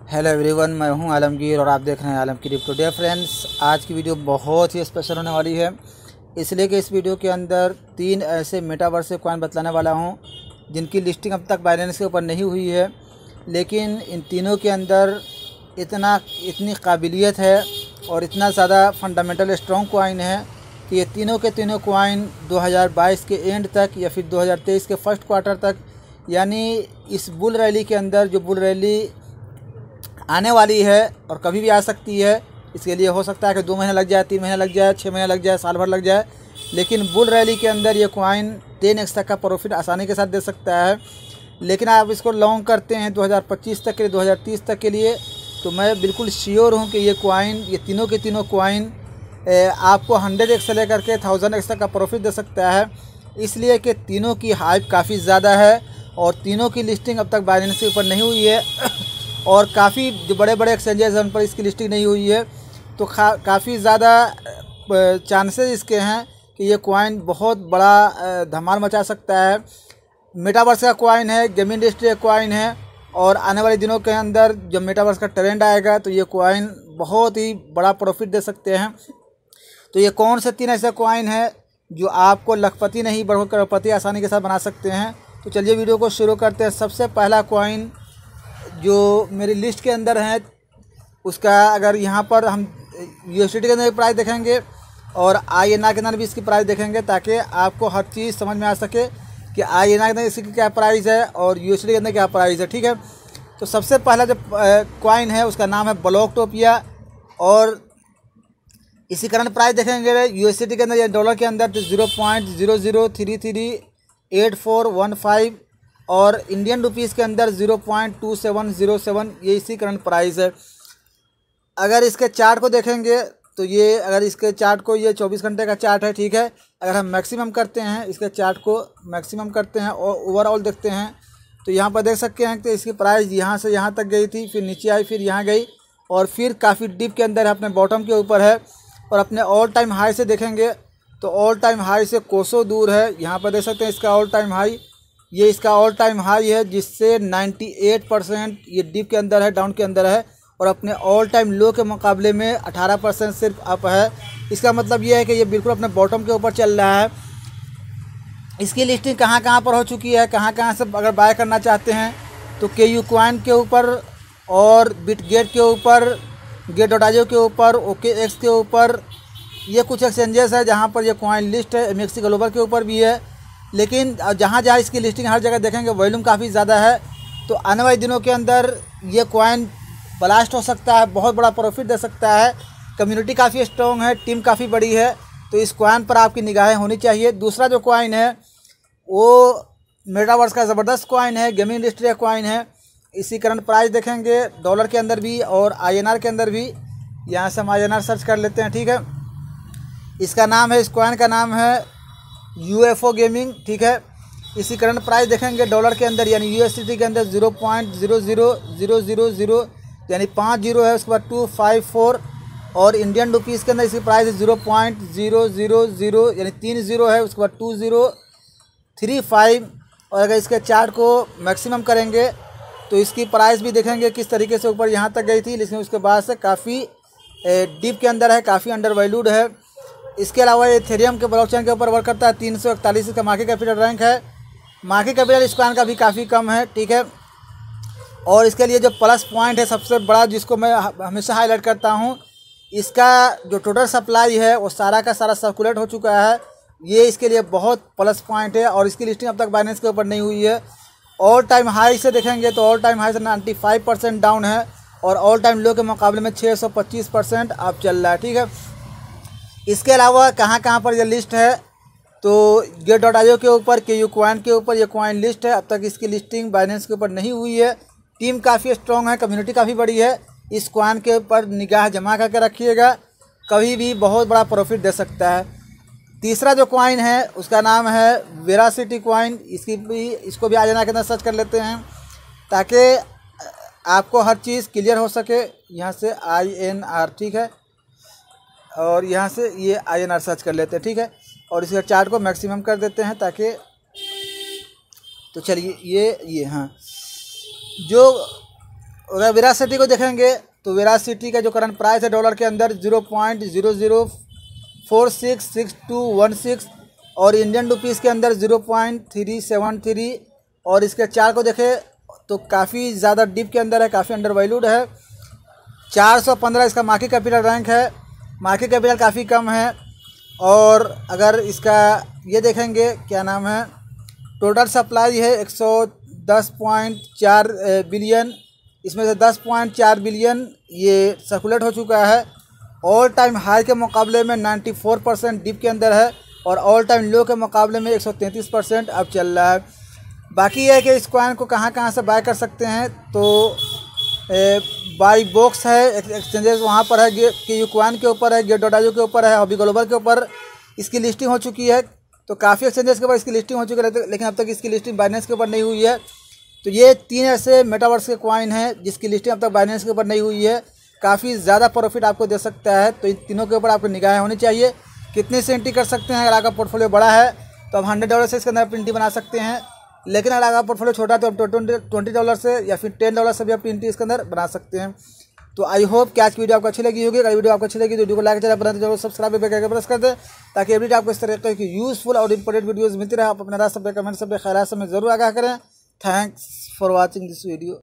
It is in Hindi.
हेलो एवरीवन, मैं हूं आलमगीर और आप देख रहे हैं आलमगीर टुडे। फ्रेंड्स, आज की वीडियो बहुत ही स्पेशल होने वाली है, इसलिए कि इस वीडियो के अंदर 3 ऐसे मेटावर्स से कॉइन बतलाने वाला हूं जिनकी लिस्टिंग अब तक बाइनेंस के ऊपर नहीं हुई है, लेकिन इन तीनों के अंदर इतनी काबिलियत है और इतना ज़्यादा फंडामेंटल स्ट्रॉन्ग कॉइन है कि ये तीनों के तीनों कॉइन 2022 के एंड तक या फिर 2023 के फर्स्ट क्वार्टर तक, यानी इस बुल रैली के अंदर, जो बुल रैली आने वाली है और कभी भी आ सकती है, इसके लिए हो सकता है कि 2 महीने लग जाए, 3 महीने लग जाए, 6 महीने लग जाए, साल भर लग जाए, लेकिन बुल रैली के अंदर ये कॉइन 10x तक का प्रॉफिट आसानी के साथ दे सकता है। लेकिन आप इसको लॉन्ग करते हैं 2025 तक के लिए, 2030 तक के लिए, तो मैं बिल्कुल श्योर हूँ कि ये तीनों के तीनों कॉइन आपको 100x से लेकर के 1000x तक का प्रॉफिट दे सकता है, इसलिए कि तीनों की हाइप काफ़ी ज़्यादा है और तीनों की लिस्टिंग अब तक बाइनेंस के ऊपर नहीं हुई है और काफ़ी जो बड़े बड़े एक्सचेंजेस हैं उन पर इसकी लिस्टिंग नहीं हुई है, तो काफ़ी ज़्यादा चांसेस इसके हैं कि ये कॉइन बहुत बड़ा धमाल मचा सकता है। मेटावर्स का कॉइन है, गेमिंग इंडस्ट्री का कॉइन है और आने वाले दिनों के अंदर जब मेटावर्स का ट्रेंड आएगा तो ये कॉइन बहुत ही बड़ा प्रॉफिट दे सकते हैं। तो ये कौन से 3 ऐसे कॉइन है जो आपको लखपति नहीं बढ़कर करोड़पति आसानी के साथ बना सकते हैं? तो चलिए वीडियो को शुरू करते हैं। सबसे पहला कॉइन जो मेरी लिस्ट के अंदर है, उसका अगर यहाँ पर हम यूएसडीटी के अंदर प्राइस देखेंगे और INR के अंदर भी इसकी प्राइस देखेंगे, ताकि आपको हर चीज़ समझ में आ सके कि INR के अंदर इसकी क्या प्राइस है और यूएसडीटी के अंदर क्या प्राइस है। ठीक है, तो सबसे पहला जो कॉइन है उसका नाम है ब्लॉकटोपिया और इसी कारण प्राइस देखेंगे यूएसडीटी के अंदर या डॉलर के अंदर तो 0.00338415 और इंडियन रुपीज़ के अंदर 0.2707, ये इसी करंट प्राइस है। अगर इसके चार्ट को देखेंगे तो अगर इसके चार्ट को, ये 24 घंटे का चार्ट है, ठीक है। अगर हम मैक्सिमम करते हैं, इसके चार्ट को मैक्सिमम करते हैं और ओवरऑल देखते हैं तो यहाँ पर देख सकते हैं कि इसकी प्राइस यहाँ से यहाँ तक गई थी, फिर नीचे आई, फिर यहाँ गई और फिर काफ़ी डीप के अंदर है, अपने बॉटम के ऊपर है और अपने ऑल टाइम हाई से देखेंगे तो ऑल टाइम हाई से कोसों दूर है। यहाँ पर देख सकते हैं इसका ऑल टाइम हाई, ये इसका ऑल टाइम हाई है, जिससे 98% ये डीप के अंदर है, डाउन के अंदर है और अपने ऑल टाइम लो के मुकाबले में 18% सिर्फ अप है। इसका मतलब ये है कि ये बिल्कुल अपने बॉटम के ऊपर चल रहा है। इसकी लिस्टिंग कहाँ कहाँ पर हो चुकी है, कहाँ कहाँ से अगर बाय करना चाहते हैं तो KU कॉइन के ऊपर और बिटगेट के ऊपर, गेट.io के ऊपर, OKX के ऊपर, ये कुछ एक्सचेंजेस है जहाँ पर ये कॉइन लिस्ट है। MXC ग्लोबल के ऊपर भी है, लेकिन जहाँ जहाँ इसकी लिस्टिंग हर जगह देखेंगे वॉल्यूम काफ़ी ज़्यादा है, तो आने वाले दिनों के अंदर ये कॉइन ब्लास्ट हो सकता है, बहुत बड़ा प्रॉफिट दे सकता है। कम्युनिटी काफ़ी स्ट्रॉन्ग है, टीम काफ़ी बड़ी है, तो इस कॉइन पर आपकी निगाहें होनी चाहिए। दूसरा जो कॉइन है वो मेटावर्स का ज़बरदस्त कॉइन है, गेमिंग इंडस्ट्री का कॉइन है। इसी करंट प्राइस देखेंगे डॉलर के अंदर भी और INR के अंदर भी। यहाँ से हम INR सर्च कर लेते हैं, ठीक है। इसका नाम है, इस कॉइन का नाम है UFO गेमिंग, ठीक है। इसी करंट प्राइस देखेंगे डॉलर के अंदर यानी USDT के अंदर 0.00000 यानी 5 जीरो है, उसके बाद 254 और इंडियन रुपीज़ के अंदर इसकी प्राइस है 0.000 यानी 3 जीरो है, उसके बाद 2035 और अगर इसके चार्ट को मैक्सिमम करेंगे तो इसकी प्राइस भी देखेंगे किस तरीके से ऊपर यहाँ तक गई थी, लेकिन उसके बाद से काफ़ी डीप के अंदर है, काफ़ी अंडर वैल्यूड है। इसके अलावा एथेरियम के ब्लॉकचेन के ऊपर वर्क करता है, 341 इसका मार्केट कैपिटल रैंक है। मार्केट कैपिटल इस कॉइन का भी काफ़ी कम है, ठीक है। और इसके लिए जो प्लस पॉइंट है सबसे बड़ा, जिसको मैं हमेशा हाईलाइट करता हूँ, इसका जो टोटल सप्लाई है वो सारा का सारा सर्कुलेट हो चुका है, ये इसके लिए बहुत प्लस पॉइंट है और इसकी लिस्टिंग अब तक बाइनेंस के ऊपर नहीं हुई है। ऑल टाइम हाई से देखेंगे तो ऑल टाइम हाई से 95% डाउन है और ऑल टाइम लो के मुकाबले में 625% अप चल रहा है, ठीक है। इसके अलावा कहाँ कहाँ पर ये लिस्ट है तो गेट.io के ऊपर, KU कॉइन के ऊपर ये कॉइन लिस्ट है। अब तक इसकी लिस्टिंग बाइनेंस के ऊपर नहीं हुई है। टीम काफ़ी स्ट्रॉन्ग है, कम्युनिटी काफ़ी बड़ी है, इस कॉइन के ऊपर निगाह जमा करके रखिएगा, कभी भी बहुत बड़ा प्रॉफिट दे सकता है। तीसरा जो कॉइन है उसका नाम है वेरासिटी कॉइन, इसको भी INR के अंदर सर्च कर लेते हैं ताकि आपको हर चीज़ क्लियर हो सके। यहाँ से INR, ठीक है, और यहाँ से ये INR सर्च कर लेते हैं, ठीक है, और इसके चार्ट को मैक्सिमम कर देते हैं ताकि, तो चलिए ये हाँ, जो अगर वेरासिटी को देखेंगे तो वेरासिटी का जो करंट प्राइस है डॉलर के अंदर 0.00466216 और इंडियन रुपीज़ के अंदर 0.373। और इसके चार्ट को देखें तो काफ़ी ज़्यादा डीप के अंदर है, काफ़ी अंडर वैल्यूड है। 415 इसका मार्केट कैपिटल रैंक है, मार्केट कैपिटल काफ़ी कम है। और अगर इसका ये देखेंगे क्या नाम है, टोटल सप्लाई है 110.4 बिलियन, इसमें से 10.4 बिलियन ये सर्कुलेट हो चुका है। ऑल टाइम हाई के मुकाबले में 94% डिप के अंदर है और ऑल टाइम लो के मुकाबले में 133% अब चल रहा है। बाकी ये है कि इस कॉइन को कहाँ से बाय कर सकते हैं, तो बाई बॉक्स है, एक्सचेंजेस वहाँ पर है, के कॉइन के ऊपर है, गेट.io के ऊपर है, हॉबी ग्लोबल के ऊपर इसकी लिस्टिंग हो चुकी है। तो काफ़ी एक्सचेंजेस के ऊपर इसकी लिस्टिंग हो चुकी है, लेकिन अब तक इसकी लिस्टिंग बाइनेंस के ऊपर नहीं हुई है। तो ये 3 ऐसे मेटावर्स के कॉइन हैं जिसकी लिस्टिंग अब तक बाइनेंस के ऊपर नहीं हुई है। काफ़ी ज़्यादा प्रॉफिट आपको दे सकता है, तो इन तीनों के ऊपर आपको निगाहें होनी चाहिए। कितने से एंट्री कर सकते हैं, अगर आपका पोर्टफोलियो बड़ा है तो आप $100 से इसके अंदर आप एंट्री बना सकते हैं, लेकिन अगर आपका पोर्टफोलियो छोटा है तो आप $20 से या फिर $10 से भी आप एंट्री इसके अंदर बना सकते हैं। तो आई होप कि आज की वीडियो आपको अच्छी लगी होगी। अगर वीडियो आपको अच्छी लगी तो वीडियो को लाइक बना जरूर, सब्सक्राइब करके प्रेस कर दें ताकि एवरीडे आपको इस तरह की यूजफुल और इंपॉर्टेंट वीडियोज़ मिलती रहे। आप अपने राय सब कमेंट सब ख्याल से में जरूर आगाह करें। Thanks for watching this video.